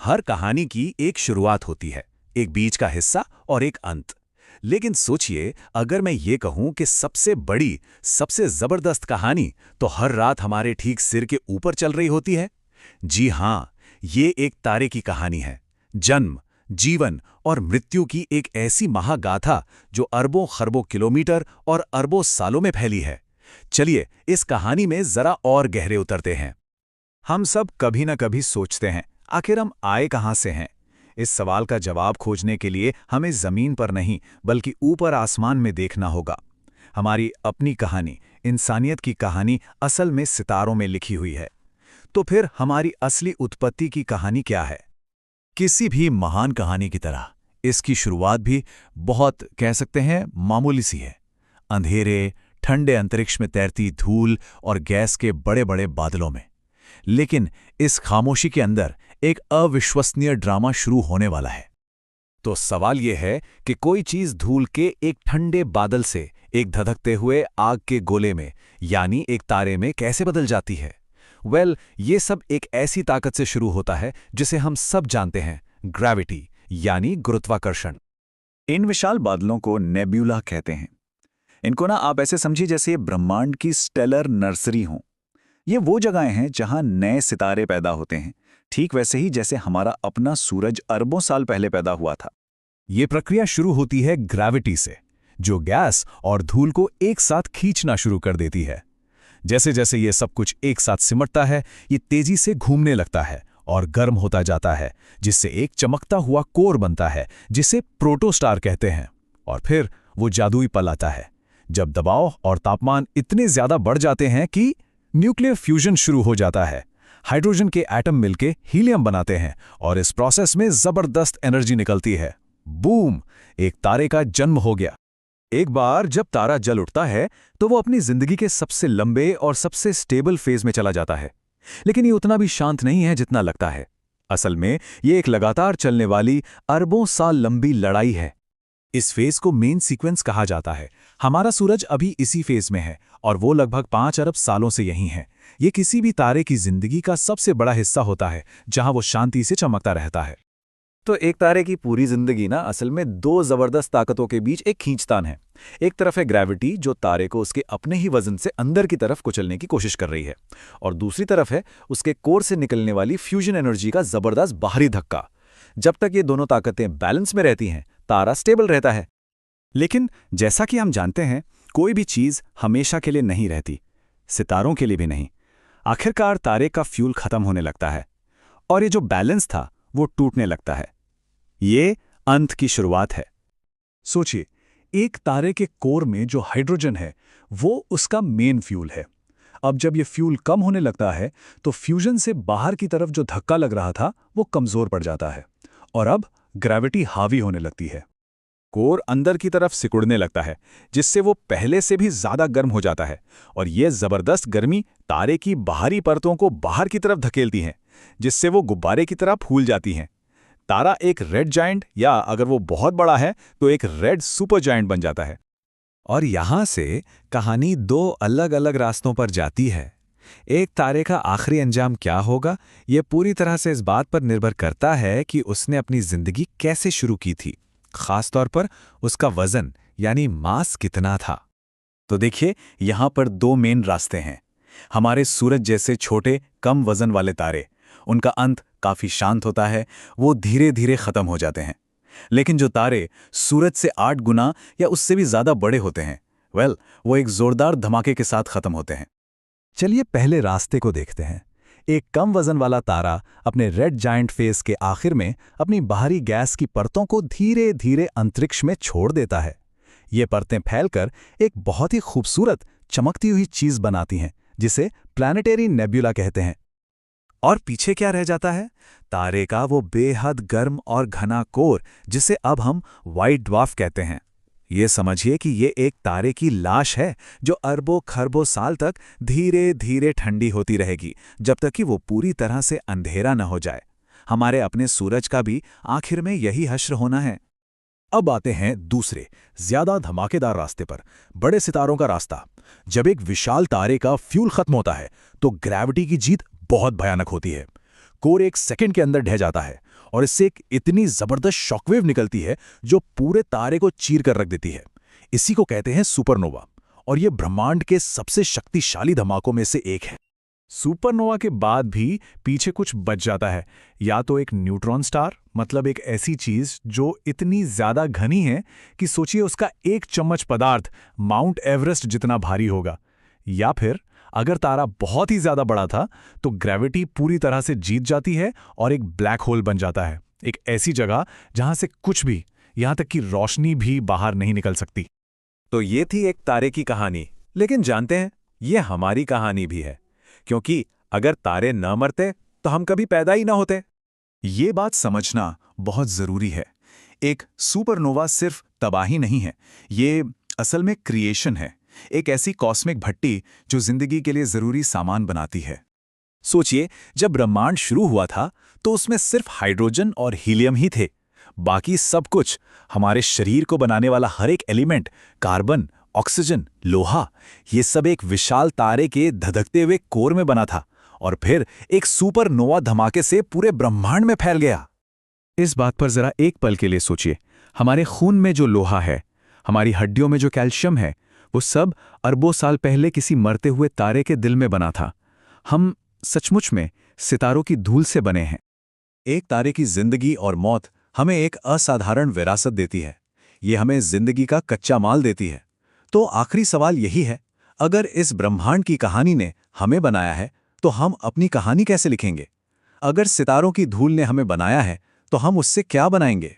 हर कहानी की एक शुरुआत होती है, एक बीच का हिस्सा और एक अंत। लेकिन सोचिए, अगर मैं ये कहूं कि सबसे बड़ी, सबसे जबरदस्त कहानी तो हर रात हमारे ठीक सिर के ऊपर चल रही होती है। जी हां, ये एक तारे की कहानी है। जन्म, जीवन और मृत्यु की एक ऐसी महागाथा जो अरबों खरबों किलोमीटर और अरबों सालों में फैली है। चलिए इस कहानी में जरा और गहरे उतरते हैं। हम सब कभी न कभी सोचते हैं, आखिर हम आए कहाँ से हैं? इस सवाल का जवाब खोजने के लिए हमें जमीन पर नहीं बल्कि ऊपर आसमान में देखना होगा। हमारी अपनी कहानी, इंसानियत की कहानी असल में सितारों में लिखी हुई है। तो फिर हमारी असली उत्पत्ति की कहानी क्या है? किसी भी महान कहानी की तरह इसकी शुरुआत भी बहुत, कह सकते हैं, मामूली सी है। अंधेरे, ठंडे अंतरिक्ष में तैरती धूल और गैस के बड़े बड़े बादलों में। लेकिन इस खामोशी के अंदर एक अविश्वसनीय ड्रामा शुरू होने वाला है। तो सवाल यह है कि कोई चीज धूल के एक ठंडे बादल से एक धधकते हुए आग के गोले में, यानी एक तारे में कैसे बदल जाती है? ये सब एक ऐसी ताकत से शुरू होता है जिसे हम सब जानते हैं, ग्रेविटी यानी गुरुत्वाकर्षण। इन विशाल बादलों को नेब्यूला कहते हैं। इनको ना आप ऐसे समझिए जैसे ये ब्रह्मांड की स्टेलर नर्सरी हों। ये वो जगहें हैं जहां नए सितारे पैदा होते हैं, ठीक वैसे ही जैसे हमारा अपना सूरज अरबों साल पहले पैदा हुआ था। ये प्रक्रिया शुरू होती है ग्रेविटी से, जो गैस और धूल को एक साथ खींचना शुरू कर देती है। जैसे जैसे ये सब कुछ एक साथ सिमटता है, ये तेजी से घूमने लगता है और गर्म होता जाता है, जिससे एक चमकता हुआ कोर बनता है जिसे प्रोटोस्टार कहते हैं। और फिर वो जादुई पल आता है, जब दबाव और तापमान इतने ज्यादा बढ़ जाते हैं कि न्यूक्लियर फ्यूजन शुरू हो जाता है। हाइड्रोजन के एटम मिलके हीलियम बनाते हैं और इस प्रोसेस में जबरदस्त एनर्जी निकलती है। बूम! एक तारे का जन्म हो गया। एक बार जब तारा जल उठता है तो वो अपनी जिंदगी के सबसे लंबे और सबसे स्टेबल फेज में चला जाता है। लेकिन ये उतना भी शांत नहीं है जितना लगता है। असल में ये एक लगातार चलने वाली अरबों साल लंबी लड़ाई है। इस फेज को मेन सीक्वेंस कहा जाता है। हमारा सूरज अभी इसी फेज में है और वो लगभग 5 अरब सालों से यहीं है। ये किसी भी तारे की जिंदगी का सबसे बड़ा हिस्सा होता है जहां वो शांति से चमकता रहता है। तो एक तारे की पूरी जिंदगी ना असल में दो जबरदस्त ताकतों के बीच एक खींचतान है। एक तरफ है ग्रेविटी, जो तारे को उसके अपने ही वजन से अंदर की तरफ कुचलने की कोशिश कर रही है, और दूसरी तरफ है उसके कोर से निकलने वाली फ्यूजन एनर्जी का जबरदस्त बाहरी धक्का। जब तक ये दोनों ताकतें बैलेंस में रहती हैं, तारा स्टेबल रहता है। लेकिन जैसा कि हम जानते हैं, कोई भी चीज हमेशा के लिए नहीं रहती, सितारों के लिए भी नहीं। आखिरकार तारे का फ्यूल खत्म होने लगता है और ये जो बैलेंस था वो टूटने लगता है। ये अंत की शुरुआत है। सोचिए, एक तारे के कोर में जो हाइड्रोजन है वो उसका मेन फ्यूल है। अब जब ये फ्यूल कम होने लगता है तो फ्यूजन से बाहर की तरफ जो धक्का लग रहा था वो कमजोर पड़ जाता है और अब ग्रेविटी हावी होने लगती है। कोर अंदर की तरफ सिकुड़ने लगता है, जिससे वो पहले से भी ज्यादा गर्म हो जाता है, और यह जबरदस्त गर्मी तारे की बाहरी परतों को बाहर की तरफ धकेलती है, जिससे वो गुब्बारे की तरह फूल जाती हैं। तारा एक रेड जायंट, या अगर वो बहुत बड़ा है तो एक रेड सुपर जायंट बन जाता है। और यहां से कहानी दो अलग अलग रास्तों पर जाती है। एक तारे का आखिरी अंजाम क्या होगा, यह पूरी तरह से इस बात पर निर्भर करता है कि उसने अपनी जिंदगी कैसे शुरू की थी, खासतौर पर उसका वजन यानी मास कितना था। तो देखिए, यहां पर दो मेन रास्ते हैं। हमारे सूरज जैसे छोटे कम वजन वाले तारे, उनका अंत काफी शांत होता है, वो धीरे धीरे खत्म हो जाते हैं। लेकिन जो तारे सूरज से 8 गुना या उससे भी ज्यादा बड़े होते हैं, वो एक जोरदार धमाके के साथ खत्म होते हैं। चलिए पहले रास्ते को देखते हैं। एक कम वजन वाला तारा अपने रेड जायंट फेज के आखिर में अपनी बाहरी गैस की परतों को धीरे धीरे अंतरिक्ष में छोड़ देता है। ये परतें फैलकर एक बहुत ही खूबसूरत चमकती हुई चीज बनाती हैं, जिसे प्लैनेटरी नेब्यूला कहते हैं। और पीछे क्या रह जाता है? तारे का वो बेहद गर्म और घना कोर, जिसे अब हम व्हाइट ड्वार्फ कहते हैं। ये समझिए कि ये एक तारे की लाश है जो अरबों खरबों साल तक धीरे धीरे ठंडी होती रहेगी, जब तक कि वो पूरी तरह से अंधेरा न हो जाए। हमारे अपने सूरज का भी आखिर में यही हश्र होना है। अब आते हैं दूसरे, ज्यादा धमाकेदार रास्ते पर, बड़े सितारों का रास्ता। जब एक विशाल तारे का फ्यूल खत्म होता है तो ग्रेविटी की जीत बहुत भयानक होती है। कोर एक सेकंड के अंदर ढह जाता है और इससे एक इतनी जबरदस्त शॉकवेव निकलती है जो पूरे तारे को चीर कर रख देती है। इसी को कहते हैं सुपरनोवा, और ये ब्रह्मांड के सबसे शक्तिशाली धमाकों में से एक है। सुपरनोवा के बाद भी पीछे कुछ बच जाता है, या तो एक न्यूट्रॉन स्टार, मतलब एक ऐसी चीज जो इतनी ज्यादा घनी है कि सोचिए उसका एक चम्मच पदार्थ माउंट एवरेस्ट जितना भारी होगा, या फिर अगर तारा बहुत ही ज्यादा बड़ा था तो ग्रेविटी पूरी तरह से जीत जाती है और एक ब्लैक होल बन जाता है, एक ऐसी जगह जहां से कुछ भी, यहां तक कि रोशनी भी बाहर नहीं निकल सकती। तो ये थी एक तारे की कहानी, लेकिन जानते हैं ये हमारी कहानी भी है, क्योंकि अगर तारे न मरते तो हम कभी पैदा ही ना होते। ये बात समझना बहुत जरूरी है। एक सुपरनोवा सिर्फ तबाही नहीं है, ये असल में क्रिएशन है, एक ऐसी कॉस्मिक भट्टी जो जिंदगी के लिए जरूरी सामान बनाती है। सोचिए, जब ब्रह्मांड शुरू हुआ था तो उसमें सिर्फ हाइड्रोजन और हीलियम ही थे। बाकी सब कुछ, हमारे शरीर को बनाने वाला हर एक एलिमेंट, कार्बन, ऑक्सीजन, लोहा, ये सब एक विशाल तारे के धधकते हुए कोर में बना था, और फिर एक सुपरनोवा धमाके से पूरे ब्रह्मांड में फैल गया। इस बात पर जरा एक पल के लिए सोचिए, हमारे खून में जो लोहा है, हमारी हड्डियों में जो कैल्शियम है, वो सब अरबों साल पहले किसी मरते हुए तारे के दिल में बना था। हम सचमुच में सितारों की धूल से बने हैं। एक तारे की जिंदगी और मौत हमें एक असाधारण विरासत देती है। ये हमें जिंदगी का कच्चा माल देती है। तो आखिरी सवाल यही है, अगर इस ब्रह्मांड की कहानी ने हमें बनाया है तो हम अपनी कहानी कैसे लिखेंगे? अगर सितारों की धूल ने हमें बनाया है तो हम उससे क्या बनाएंगे?